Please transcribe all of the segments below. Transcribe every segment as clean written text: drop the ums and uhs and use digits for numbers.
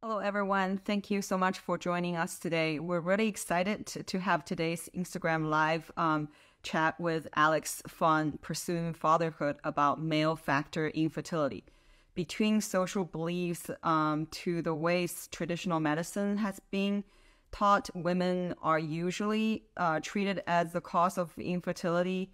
Hello, everyone. Thank you so much for joining us today. We're really excited to have today's Instagram Live chat with Alex from Pursuing Fatherhood about male factor infertility. Between social beliefs to the ways traditional medicine has been taught, women are usually treated as the cause of infertility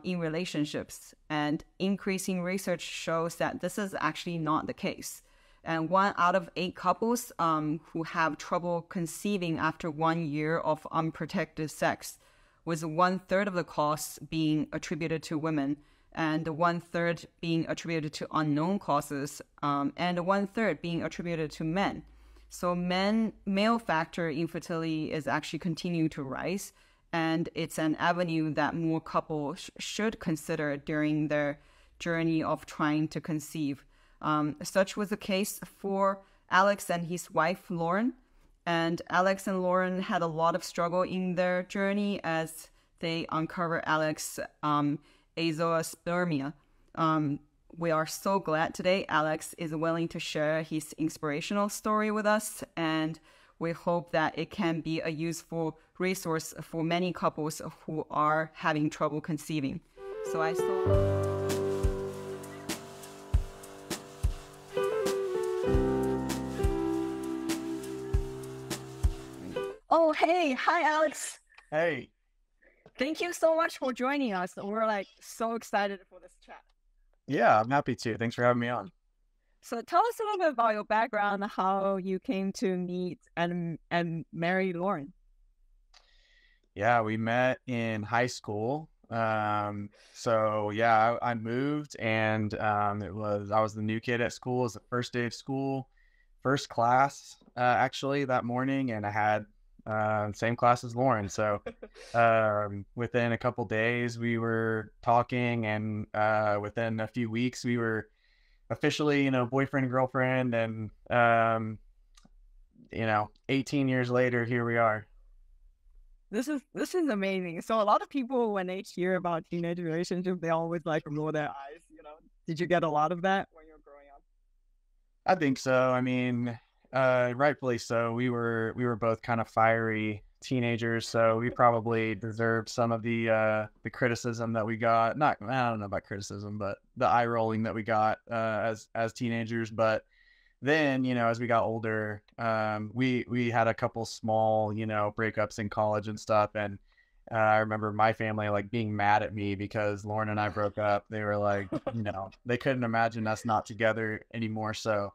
in relationships. And increasing research shows that this is actually not the case. And 1 out of 8 couples who have trouble conceiving after 1 year of unprotected sex, with 1/3 of the cause being attributed to women, and 1/3 being attributed to unknown causes, and 1/3 being attributed to men. So male factor infertility is actually continuing to rise, and it's an avenue that more couples should consider during their journey of trying to conceive. Such was the case for Alex and his wife, Laurin. And Alex and Laurin had a lot of struggle in their journey as they uncovered Alex's azoospermia. We are so glad today Alex is willing to share his inspirational story with us, and we hope that it can be a useful resource for many couples who are having trouble conceiving. So I saw... Oh, hey. Hi, Alex. Hey, Thank you so much for joining us. We're like so excited for this chat. yeah, I'm happy to. Thanks for having me on. So tell us a little bit about your background, how you came to meet and marry Lauren. Yeah, we met in high school. So yeah, I moved and I was the new kid at school. It was the first day of school, first class actually that morning, and I had same class as Lauren. So within a couple days we were talking, and within a few weeks we were officially, boyfriend and girlfriend, and 18 years later, here we are. This is amazing. So a lot of people when they hear about teenage relationships, they always like roll their eyes. Did you get a lot of that when you were growing up? I think so. I mean, rightfully so. We were both kind of fiery teenagers, so we probably deserved some of the criticism that we got. Not, I don't know about criticism, but the eye rolling that we got as teenagers. But then, as we got older, we had a couple small, breakups in college and stuff, and I remember my family like being mad at me because Lauren and I broke up. They were like, they couldn't imagine us not together anymore. So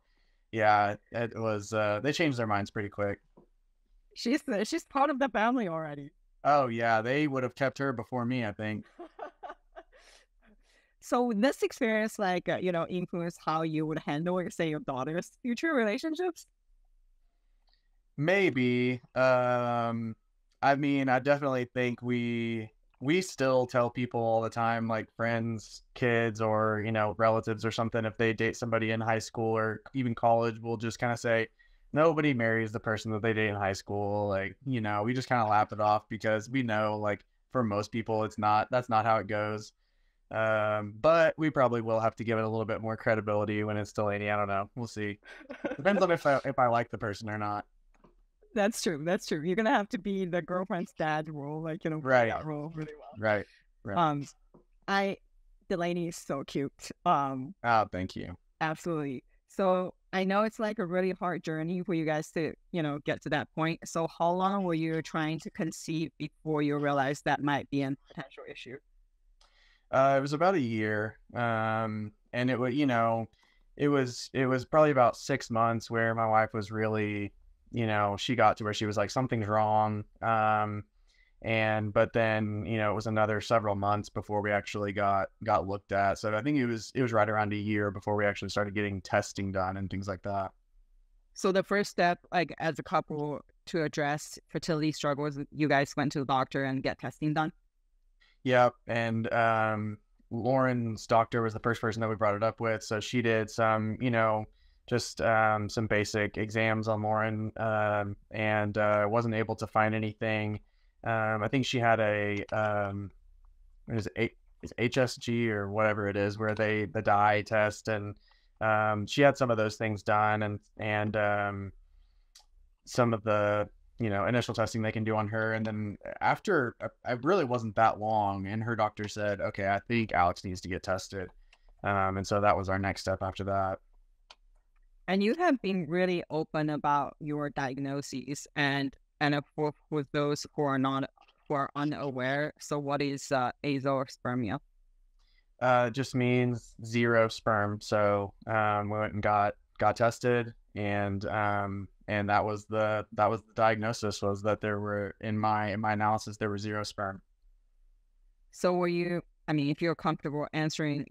yeah, it was. They changed their minds pretty quick. She's part of the family already. Oh yeah, they would have kept her before me, I think. So this experience, like, influenced how you would handle, say, your daughter's future relationships? Maybe. I mean, I definitely think we still tell people all the time, like friends, kids, or relatives or something. If they date somebody in high school or even college, we'll just kind of say nobody marries the person that they date in high school. Like, we just kind of laugh it off because we know, like, for most people, that's not how it goes. But we probably will have to give it a little bit more credibility when it's Delaney. I don't know. We'll see. Depends on if I like the person or not. That's true. That's true. You're gonna have to be the girlfriend's dad role, like, play Right. that role really well. Right. Right. Um, I Delaney is so cute. Oh, thank you. Absolutely. So I know it's like a really hard journey for you guys to, get to that point. So how long were you trying to conceive before you realized that might be a potential issue? It was about a year. And it was probably about 6 months where my wife was really, she got to where she was like, something's wrong. But then, it was another several months before we actually got looked at. So I think it was right around a year before we actually started getting testing done and things like that. So the first step, like as a couple to address fertility struggles, you guys went to the doctor and get testing done. Yeah, and Lauren's doctor was the first person that we brought it up with. So she did some, just some basic exams on Lauren, and wasn't able to find anything. I think she had what is it, is HSG or whatever it is, where the dye test, and she had some of those things done, and some of the, initial testing they can do on her. And then after, I really wasn't that long, and her doctor said, okay, I think Alex needs to get tested. And so that was our next step after that. And you have been really open about your diagnoses, and for those who are not who are unaware. So what is azoospermia? Just means zero sperm. So we went and got tested, and that was the diagnosis, was that there were, in my analysis, there were zero sperm. So were you? I mean, if you're comfortable answering,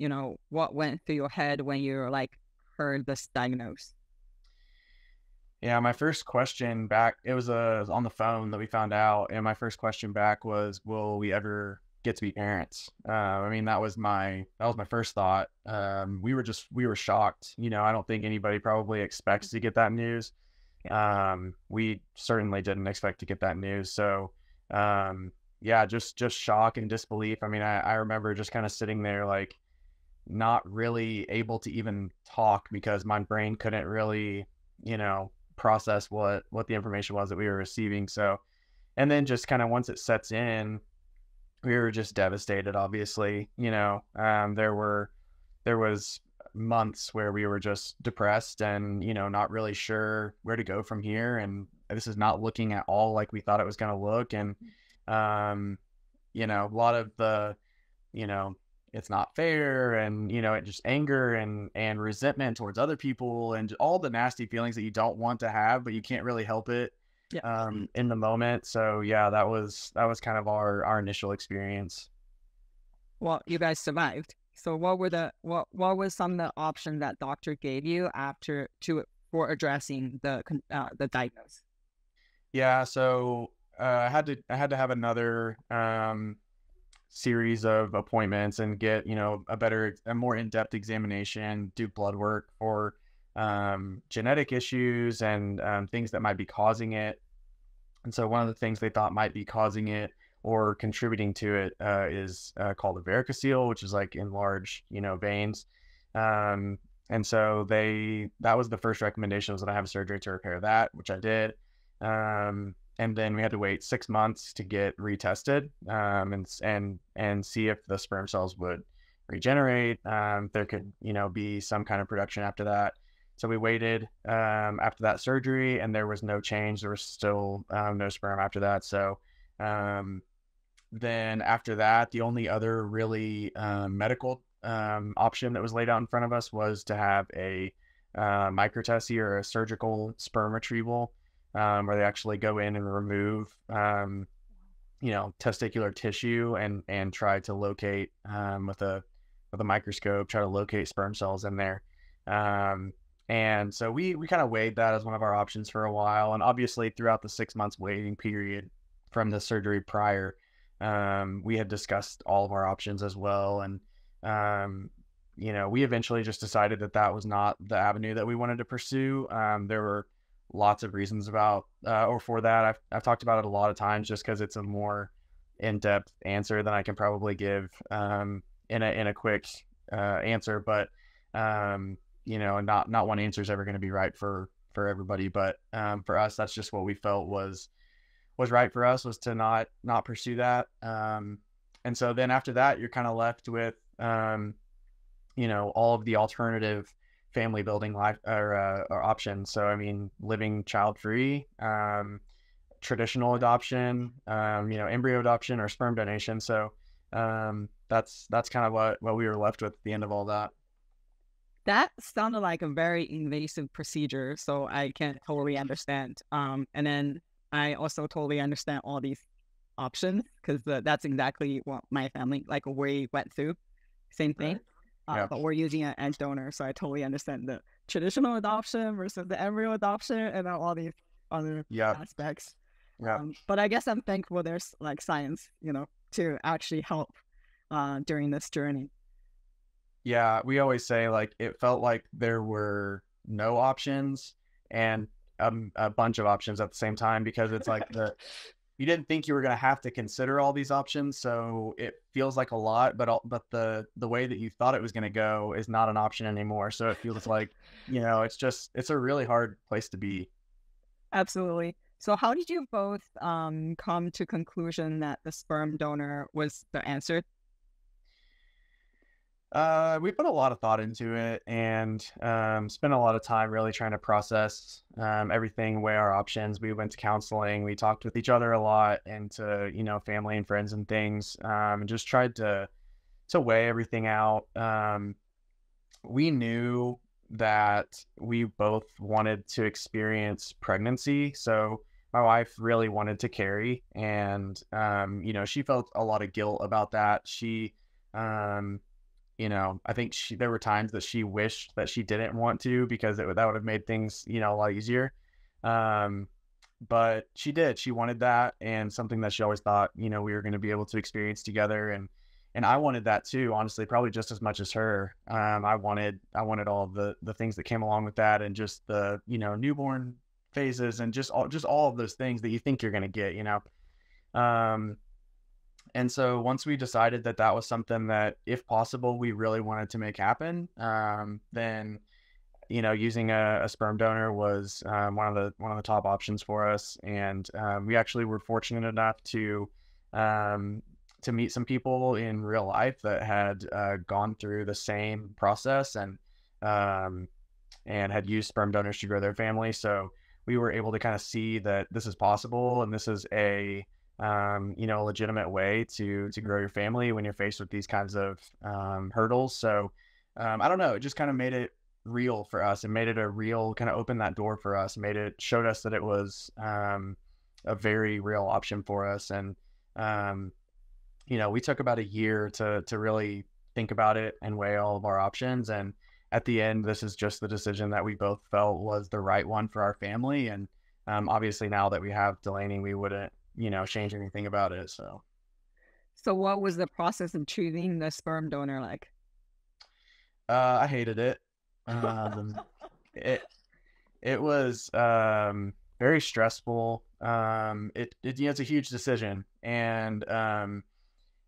what went through your head when you like heard this diagnosis? Yeah, my first question back, it was on the phone that we found out, and my first question back was, "Will we ever get to be parents?" I mean, that was my first thought. We were shocked. I don't think anybody probably expects to get that news. We certainly didn't expect to get that news. So, yeah, just shock and disbelief. I mean, I remember just kind of sitting there, like, not really able to even talk, because my brain couldn't really, process what the information was that we were receiving. So, and then just kind of once it sets in, we were just devastated, obviously. There was months where we were just depressed, and not really sure where to go from here, and this is not looking at all like we thought it was going to look. And a lot of the, it's not fair, and it just anger and resentment towards other people, and all the nasty feelings that you don't want to have, but you can't really help it in the moment. So yeah, that was kind of our initial experience. Well, you guys survived. So what was some of the options that doctor gave you for addressing the diagnosis? Yeah, so I had to have another series of appointments and get a more in-depth examination, do blood work for genetic issues and things that might be causing it. And so one of the things they thought might be causing it or contributing to it is called a varicocele, which is like enlarged veins. And so that was the first recommendation, was that I have surgery to repair that, which I did. And then we had to wait 6 months to get retested, and see if the sperm cells would regenerate. There could, be some kind of production after that. So we waited after that surgery, and there was no change. There was still no sperm after that. So then after that, the only other really medical option that was laid out in front of us was to have a microtesty, or a surgical sperm retrieval, where they actually go in and remove, testicular tissue, and try to locate with a microscope, try to locate sperm cells in there. And so we kind of weighed that as one of our options for a while. And obviously throughout the 6 months waiting period from the surgery prior, we had discussed all of our options as well. And, we eventually just decided that was not the avenue that we wanted to pursue. There were lots of reasons for that. I've talked about it a lot of times, just because it's a more in-depth answer than I can probably give in a quick answer. But not one answer is ever going to be right for everybody. But for us, that's just what we felt was right for us, was to not pursue that. And so then after that, you're kind of left with all of the alternative family building life or options. So I mean, living child free, traditional adoption, embryo adoption, or sperm donation. So that's kind of what we were left with at the end of all that. That sounded like a very invasive procedure, so I can totally understand. And then I also totally understand all these options, because that's exactly what my family, like, we went through. Same thing. Yeah. But we're using an egg donor, so I totally understand the traditional adoption versus the embryo adoption, and all these other aspects. Yeah. But I guess I'm thankful there's like science, to actually help during this journey. Yeah, we always say, like, it felt like there were no options and a bunch of options at the same time, because it's like you didn't think you were going to have to consider all these options. So it feels like a lot, but the way that you thought it was going to go is not an option anymore. So it feels like, it's a really hard place to be. Absolutely. So how did you both come to conclusion that the sperm donor was the answer? We put a lot of thought into it and spent a lot of time really trying to process everything, weigh our options. We went to counseling, we talked with each other a lot, and to family and friends and things, and just tried to weigh everything out. We knew that we both wanted to experience pregnancy, so my wife really wanted to carry, and she felt a lot of guilt about that. Um, I think there were times that she wished that she didn't want to because that would have made things, a lot easier. Um, but she did. She wanted that, and something that she always thought, we were going to be able to experience together. And I wanted that too, honestly, probably just as much as her. I wanted all the things that came along with that, and just the, newborn phases, and just all of those things that you think you're going to get. Um, and so once we decided that that was something that, if possible, we really wanted to make happen, then using a sperm donor was one of the top options for us. And we actually were fortunate enough um, to meet some people in real life that had gone through the same process, um, and had used sperm donors to grow their family. So we were able to kind of see that this is possible, and this is a legitimate way to grow your family when you're faced with these kinds of hurdles. So I don't know, it just kind of made it real for us, and made it a real kind of open that door for us, showed us that it was a very real option for us. And um, we took about a year to really think about it and weigh all of our options. And at the end, this is just the decision that we both felt was the right one for our family. And obviously, now that we have Delaney, we wouldn't, change anything about it. So So what was the process of choosing the sperm donor like? I hated it. Um, it it was very stressful. It's a huge decision, and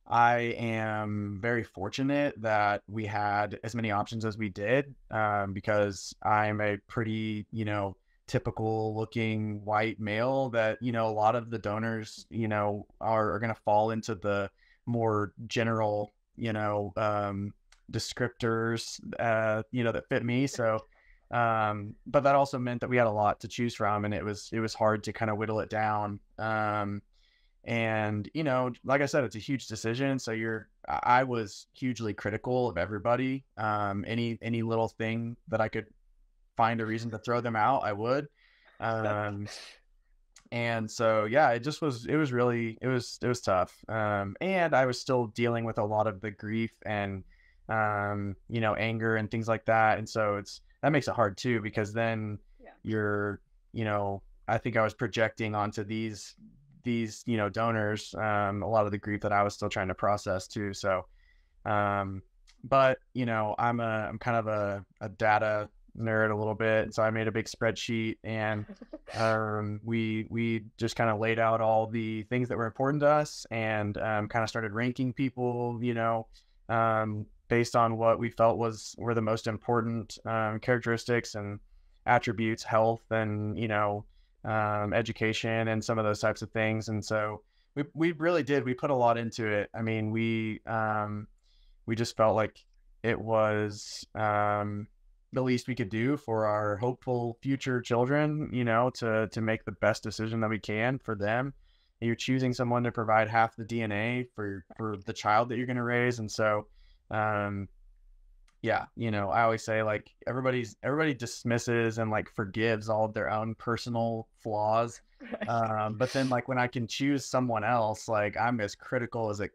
I am very fortunate that we had as many options as we did, because I'm a pretty, typical looking white male that, a lot of the donors, are going to fall into the more general, descriptors, that fit me. So, but that also meant that we had a lot to choose from, and it was hard to kind of whittle it down. And like I said, it's a huge decision. So I was hugely critical of everybody. Any little thing that I could find a reason to throw them out, I would. Um, and so, yeah, it was tough. And I was still dealing with a lot of the grief and, anger and things like that. And so that makes it hard too, because then Yeah. you're, I think I was projecting onto these donors, a lot of the grief that I was still trying to process too. So, but I'm kind of a data nerd a little bit, so I made a big spreadsheet, and we just kind of laid out all the things that were important to us, and kind of started ranking people, based on what we felt were the most important characteristics and attributes, health, and education, and some of those types of things. And so we really did. We put a lot into it. I mean, we just felt like it was the least we could do for our hopeful future children, to make the best decision that we can for them. You're choosing someone to provide half the DNA for the child that you're going to raise. And so, yeah, I always say, like, everybody dismisses and like forgives all of their own personal flaws. But then, like, when I can choose someone else, like, I'm as critical as I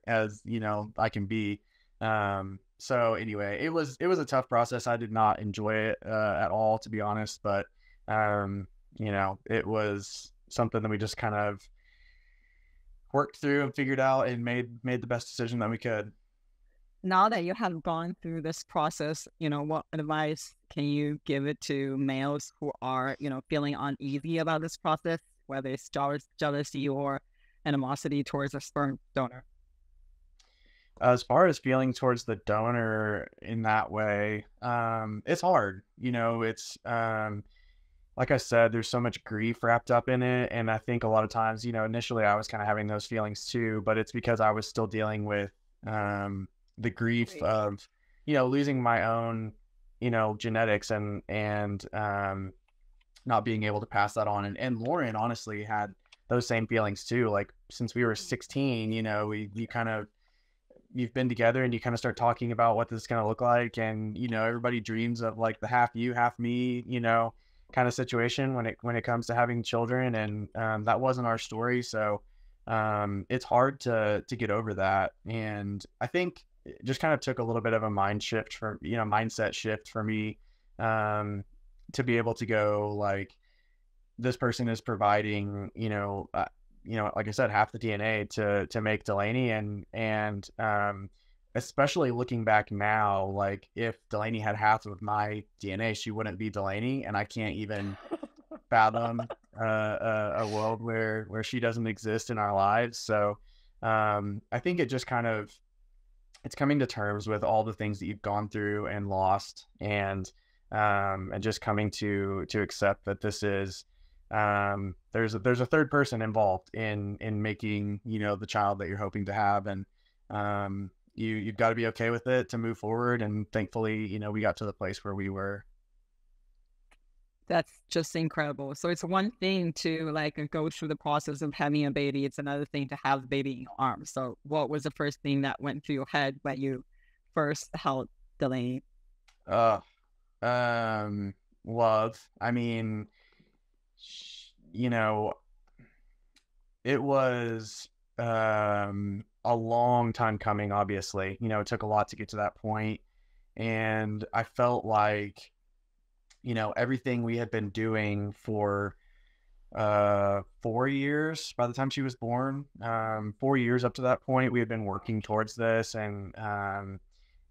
can be. So anyway, it was a tough process. I did not enjoy it at all, to be honest. But it was something that we just kind of worked through and figured out, and made the best decision that we could. Now that you have gone through this process, what advice can you give it to males who are, feeling uneasy about this process, whether it's jealousy or animosity towards a sperm donor? As far as feeling towards the donor in that way, it's hard. It's like I said, there's so much grief wrapped up in it, and I think a lot of times, initially I was kind of having those feelings too, but it's because I was still dealing with the grief Great. of, losing my own, genetics and not being able to pass that on. And Laurin honestly had those same feelings too. Like since we were 16, we kind of you've been together and you kind of start talking about what this is going to look like, and everybody dreams of like the half you half me kind of situation when it comes to having children, and that wasn't our story. So it's hard to get over that, and I think it just kind of took a little bit of a mindset shift for me, to be able to go like, this person is providing, like I said, half the DNA to make Delaney, and especially looking back now, like if Delaney had half of my DNA, she wouldn't be Delaney, and I can't even fathom a world where she doesn't exist in our lives. So I think it just kind of, it's coming to terms with all the things that you've gone through and lost, and just coming to accept that this is, there's a third person involved in making the child that you're hoping to have, and you've got to be okay with it to move forward. And thankfully, we got to the place where we were. That's just incredible. So it's one thing to like go through the process of having a baby. It's another thing to have the baby in your arms. So what was the first thing that went through your head when you first held Delaney? uh Love. I mean, you know it was a long time coming. Obviously, it took a lot to get to that point, and I felt like everything we had been doing for 4 years by the time she was born, 4 years up to that point, we had been working towards this, and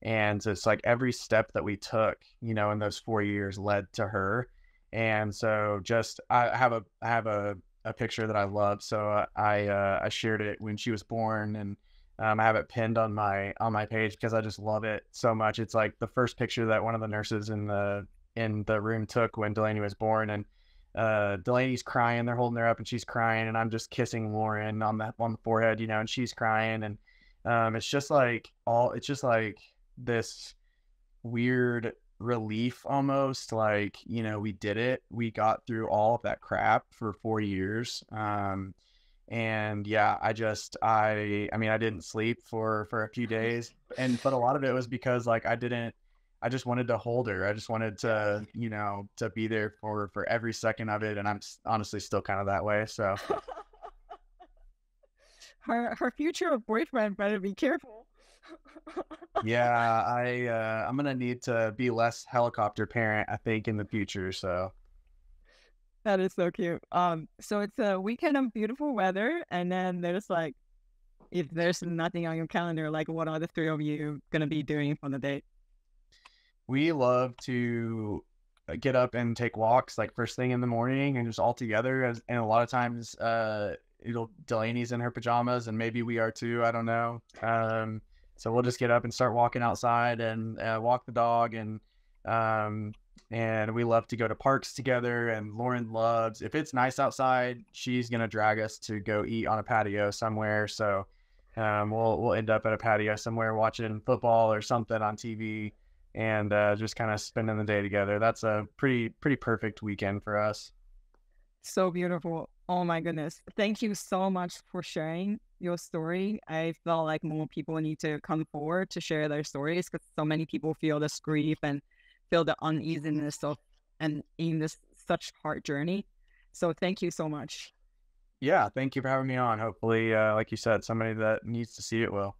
it's like every step that we took in those 4 years led to her. And so just I have a picture that I love, so I shared it when she was born, and I have it pinned on my page because I just love it so much. It's like the first picture that one of the nurses in the room took when Delaney was born, and Delaney's crying. They're holding her up, and she's crying, and I'm just kissing Laurin on the forehead, and she's crying, and it's just like this weird relief almost, like we did it. We got through all of that crap for 4 years. And yeah, I mean, I didn't sleep for a few days, but a lot of it was because like I just wanted to hold her. I just wanted to be there for every second of it, and I'm honestly still kind of that way. So Her future boyfriend better be careful. yeah, I'm gonna need to be less helicopter parent, I think, in the future. So That is so cute. So it's a weekend of beautiful weather, and then there's like, if there's nothing on your calendar, like what are the three of you gonna be doing on the date? we love to get up and take walks like first thing in the morning, and just all together. And a lot of times, Delaney's in her pajamas, and maybe we are too. I don't know. So we'll just get up and start walking outside and walk the dog, and we love to go to parks together. And Laurin loves, if it's nice outside, she's gonna drag us to go eat on a patio somewhere. So we'll end up at a patio somewhere watching football or something on TV, and just kind of spending the day together. That's a pretty perfect weekend for us. So beautiful. Oh my goodness. Thank you so much for sharing your story. I felt like more people need to come forward to share their stories because so many people feel this grief and feel the uneasiness of and in this such hard journey. So thank you so much. Yeah, thank you for having me on. Hopefully, like you said, somebody that needs to see it will.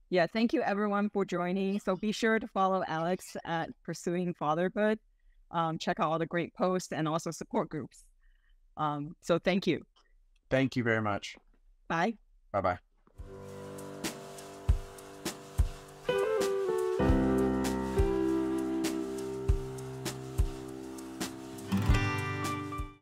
Yeah, thank you everyone for joining. So be sure to follow Alex at Pursuing Fatherhood. Check out all the great posts and also support groups. So thank you. Thank you very much. Bye. Bye bye.